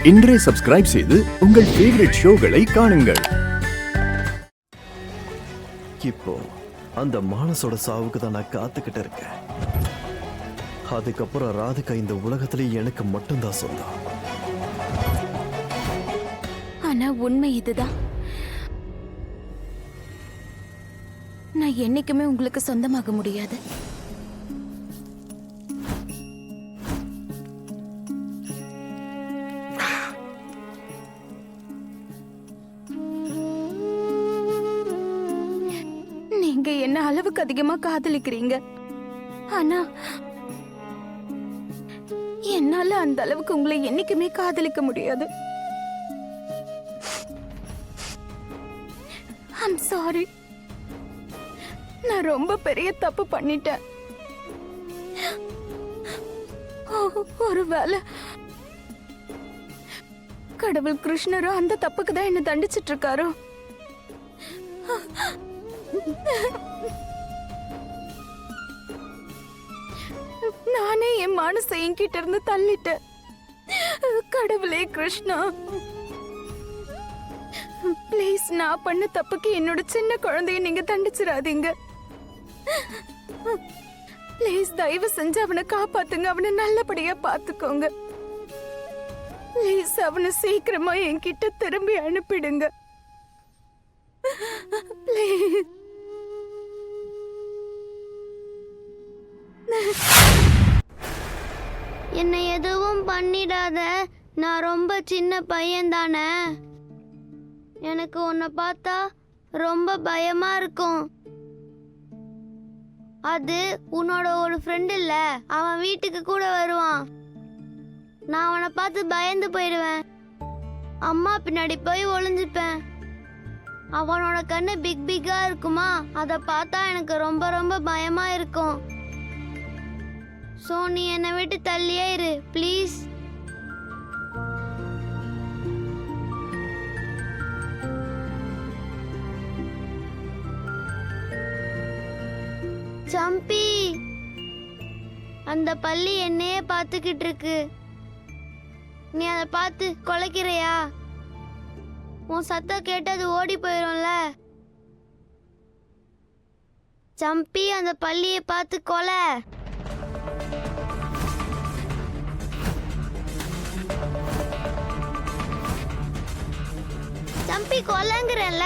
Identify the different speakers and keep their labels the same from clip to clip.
Speaker 1: இன்றே சப்ஸ்கிரைப் செய்து உங்கள் ஃபேவரட் ஷோகளை காணுங்கள்.
Speaker 2: இப்போ அந்த மானசோட சாவுக்கு தான் நான் காத்துக்கிட்டு இருக்கேன். அதுக்கப்புறம் ராதிகா இந்த உலகத்திலே எனக்கு மட்டும்தான் சொந்தம்.
Speaker 3: ஆனா உண்மை இதுதான், நான் என்னைக்குமே உங்களுக்கு சொந்தமாக முடியாது. நீங்க என்ன அளவுக்கு அதிகமா காதலிக்கிறீங்க, ஆனா என்னால அந்த அளவுக்கு உங்களை என்னைக்குமே காதலிக்க முடியாது. I'm sorry. நான் ரொம்ப பெரிய தப்பு பண்ணிட்டேன். ஒருவேளை கடவுள் கிருஷ்ணரும் அந்த தப்புக்கு தான் என்ன தண்டிச்சிட்டு இருக்காரோ? நானே என் மனசை என்கிட்ட இருந்து தள்ளிட்டேன். கடவுளே கிருஷ்ணா, ப்ளீஸ், நான் பண்ண தப்புக்கு என்னோட சின்ன குழந்தைய நீங்க தண்டிச்சிடாதீங்க. ப்ளீஸ், தயவு செஞ்சு அவனை காப்பாத்துங்க. அவனை நல்லபடியா பாத்துக்கோங்க. ப்ளீஸ், அவனை சீக்கிரமா என்கிட்ட திரும்பி அனுப்பிடுங்க. ப்ளீஸ்.
Speaker 4: என்னை எதுவும் பண்ணிடாத, நான் ரொம்ப சின்ன பையன் தானே. எனக்கு உன்னை பார்த்தா ரொம்ப பயமா இருக்கும். அது உன்னோட ஒரு ஃப்ரெண்ட் இல்ல, அவன் வீட்டுக்கு கூட வருவான். நான் அவனை பார்த்து பயந்து போயிடுவேன். அம்மா பின்னாடி போய் ஒளிஞ்சுப்பேன். அவனோட கண்ணு பிக் பிக்கா இருக்குமா, அதை பார்த்தா எனக்கு ரொம்ப ரொம்ப பயமா இருக்கும். ஸோ நீ என்னை விட்டு தள்ளியே இரு ப்ளீஸ். சம்பி, அந்த பள்ளி என்னையே பார்த்துக்கிட்டு இருக்கு. நீ அதை பார்த்து கொலைக்கிறையா? உன் சத்தம் கேட்டு அது ஓடி போயிடும்ல. சம்பி, அந்த பள்ளியை பார்த்து கொலை. சம்பி, கொலைங்கிறல்ல.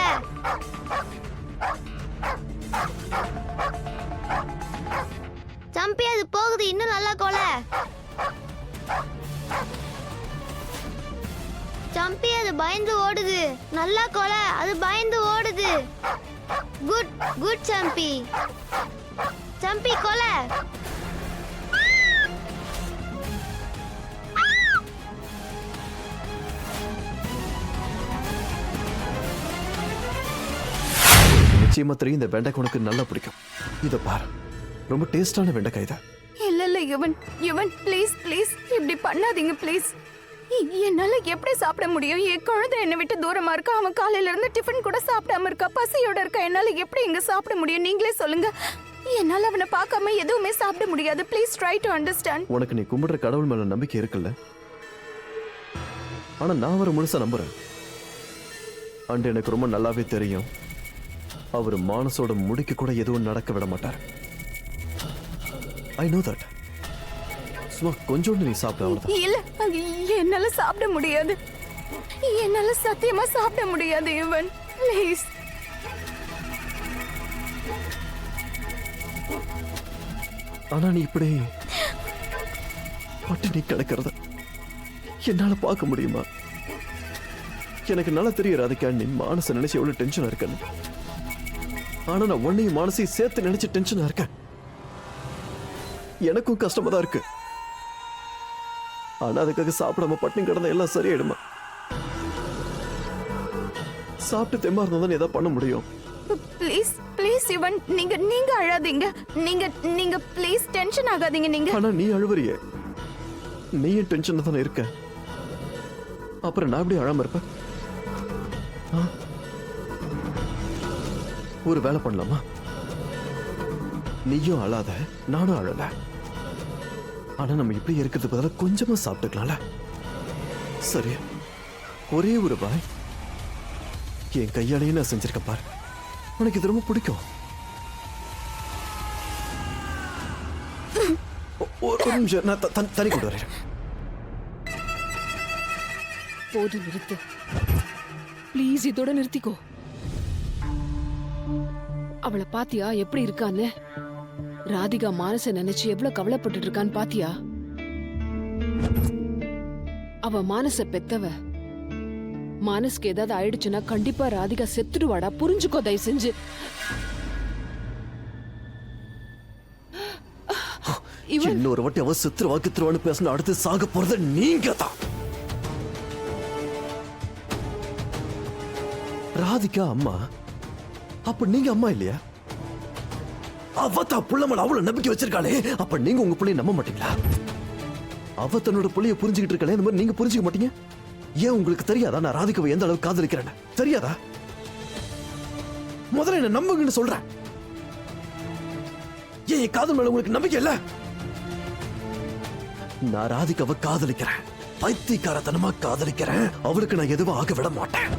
Speaker 4: சம்பி, அது போகுது, இன்னும் நல்லா கொலை. சம்பி, அது பயந்து ஓடுது. நல்லா கொலை, அது பயந்து ஓடுது. Good good சம்பி. சம்பி, கொலை.
Speaker 2: நிச்சயமா தெரியும், இந்த வெண்டைக்காய் உனக்கு நல்லா பிடிக்கும். இதை பாரு, ரொம்ப டேஸ்டான வெண்டைக்காய் தான்.
Speaker 3: இல்ல யுவன் ப்ளீஸ் ப்ளீஸ், இப்படி பண்ணாதீங்க ப்ளீஸ். என்னால எப்படி சாப்பிட முடியும்? என் குழந்தை என்னை விட்டு தூரமா இருக்கா. அவன் காலையில இருந்து டிஃபன் கூட சாப்பிடாம இருக்கா, பசியோட இருக்கா. என்னால எப்படி இங்க சாப்பிட முடியும்? நீங்களே சொல்லுங்க. என்னால அவனை பார்க்காம எதுவுமே சாப்பிட முடியாது. Please try to understand.
Speaker 2: உனக்கு நீ கும்பிடுற கடவுள் மேல நம்பிக்கை இருக்குல்ல, ஆனா நான் அவரை முழுசா நம்புறேன். அண்ட் எனக்கு ரொம்ப நல்லாவே தெரியும், அவர் மானசோட முடிக்கு கூட எதுவும் நடக்க விட மாட்டார். I know that. சும்மா கொஞ்சோண்டு நீ சாப்பிட.
Speaker 3: இல்ல, என்னால சாப்பிட முடியாது. என்னால சத்தியமா சாப்பிட முடியாது யுவன், ப்ளீஸ்.
Speaker 2: ஆனா நீ இப்படி பட்டினி கிடக்கிறத என்னால பார்க்க முடியுமா? எனக்கு நல்லா தெரியும் அதுக்கா நீ மானச நினைச்சு எவ்வளவு டென்ஷனா இருக்கன்னு. ஆனா நான் உன்னையும் மானசையும் சேர்த்து நினைச்சு டென்ஷனா இருக்கேன். எனக்கும் கஷ்டமா தான் இருக்கு. ஆனா அதுக்காக சாப்பிடாம பட்டினி கிடந்தா எல்லாம் சரியாயிடுமா? சாப்பிட்டு தெம்மா இருந்தா ஏதாவது பண்ண முடியும்.
Speaker 3: ப்ளீஸ் ப்ளீஸ் யுவன், நீங்க அழாதீங்க. நீங்க ப்ளீஸ் டென்ஷன் ஆகாதீங்க. நீங்க
Speaker 2: ஆனா நீ அழுவறியே, நீயும் டென்ஷன்ல தானே இருக்க. அப்புறம் நான் எப்படி அழாம இருப்பேன்? ஒரு வேலை பண்ணலாமா? நீயும் அழாத, நானும் அழல. ஆனா நம்ம இப்படி இருக்கிறது பதிலா கொஞ்சமா சாப்பிட்டுக்கலாம்ல. சரி, ஒரே ஒரு பாய் என் கையாலேயே நான் செஞ்சிருக்கேன் பாரு. உனக்கு இது ரொம்ப பிடிக்கும். ஒரு நிமிஷம், நான் தனி கொண்டு வரேன்.
Speaker 5: போதும், நிறுத்து ப்ளீஸ். இதோட நிறுத்திக்கோ. அவளை பாத்தியா எப்படி இருக்கான்னு? ராதிகா மானச நினைச்சு எவ்வளவு கவலைப்பட்டு இருக்கான்னு பாத்தியா? அவ மானச பெத்தவ. மானஸ்க்கு ஏதாவது ஆயிடுச்சுன்னா கண்டிப்பா ராதிகா செத்துடுவாடா. புரிஞ்சுக்கோ தயவு செஞ்சு.
Speaker 2: இன்னொரு வாட்டி அவ செத்துருவா கித்துருவான்னு பேசின அடுத்து சாக போறது நீங்க தான். ராதிகா அம்மா, அப்ப நீங்க அம்மா இல்லையா? அவ தான் புள்ளமல அவ்வளவு நம்பிக்கை வச்சிருக்காளே, அப்ப நீங்க உங்க பிள்ளைய நம்ப மாட்டீங்களா? அவ தன்னோட பிள்ளைய புரிஞ்சுக்கிட்டு இருக்காளே, இந்த மாதிரி நீங்க புரிஞ்சுக்க மாட்டீங்க? ஏன் உங்களுக்கு தெரியாதா நான் ராதிகாவை எந்த அளவுக்கு காதலிக்கிறேன்னு? தெரியாதா? முதல்ல என்ன நம்புங்கன்னு சொல்றேன். ஏன் என் காதல் மேல உங்களுக்கு நம்பிக்கை இல்ல? நான் ராதிகாவை காதலிக்கிறேன், பைத்தியக்காரத்தனமா காதலிக்கிறேன். அவளுக்கு நான் எதுவும் ஆக விட மாட்டேன்.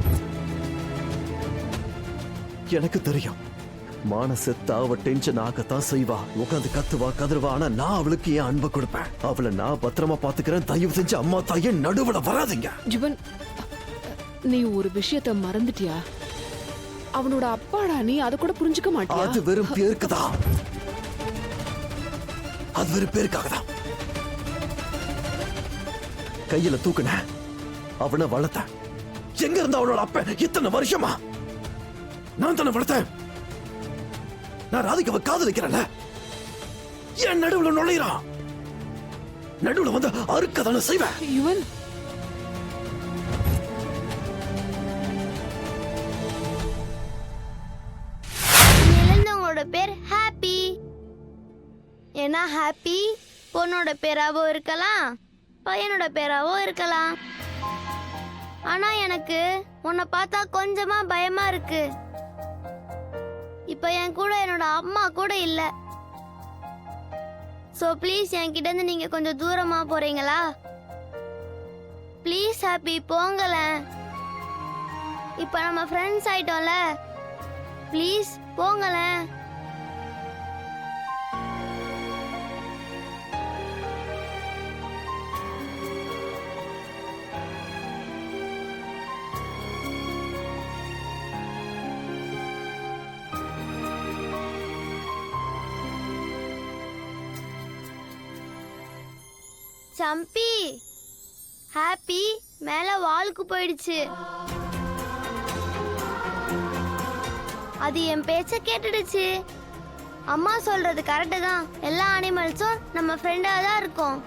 Speaker 2: எனக்கு தெரியும் மானசெத்த அவ டென்ஷன் ஆகத்தான் செய்வா, உட்காந்து கத்துவா கதறுவா. ஆனா நான் அவளுக்கு ஏன் அன்பை கொடுப்பேன். அவளை நான் பத்திரமா பாத்துக்கிறேன். தயவு செஞ்சு அம்மா தாயே நடுவுல வராதீங்க.
Speaker 5: ஜுவன், நீ ஒரு விஷயத்த மறந்துட்டியா? அவனோட அப்பாடா நீ. அதை கூட புரிஞ்சுக்க மாட்டியா?
Speaker 2: அது வெறும் பேருக்குதான். அது வெறும் பேருக்காக தான். கையில தூக்குன அவனை வளர்த்த. எங்க இருந்த அவனோட அப்ப இத்தனை வருஷமா? நான் தானே வளர்த்தேன். நான் ராதிகாவை காதலிக்கிறேன்ல, என் நடுவுல நுழையிறான். நடுவுல வந்து அறுக்க தானே செய்வேன்.
Speaker 5: யுவன்,
Speaker 4: இழந்தவங்களோட பேர் ஹாப்பி. ஏன்னா ஹாப்பி பொண்ணோட பேராவும் இருக்கலாம், பையனோட பேராவும் இருக்கலாம். ஆனா எனக்கு உன்னை பார்த்தா கொஞ்சமா பயமா இருக்கு. இப்ப என் கூட என்னோட அம்மா கூட இல்ல. சோ ப்ளீஸ் என்கிட்ட இருந்து நீங்க கொஞ்சம் தூரமா போறீங்களா? ப்ளீஸ் ஹாப்பி, போங்களேன். இப்ப நம்ம ஃப்ரெண்ட்ஸ் ஆயிட்டோம்ல, ப்ளீஸ் போங்களேன். சம்பி, ஹாப்பி மேல வாலுக்கு போயிடுச்சு. அது என் பேச்ச கேட்டுடுச்சு. அம்மா சொல்றது கரெக்டு தான். எல்லா அனிமல்ஸும் நம்ம ஃப்ரெண்டா தான் இருக்கும்.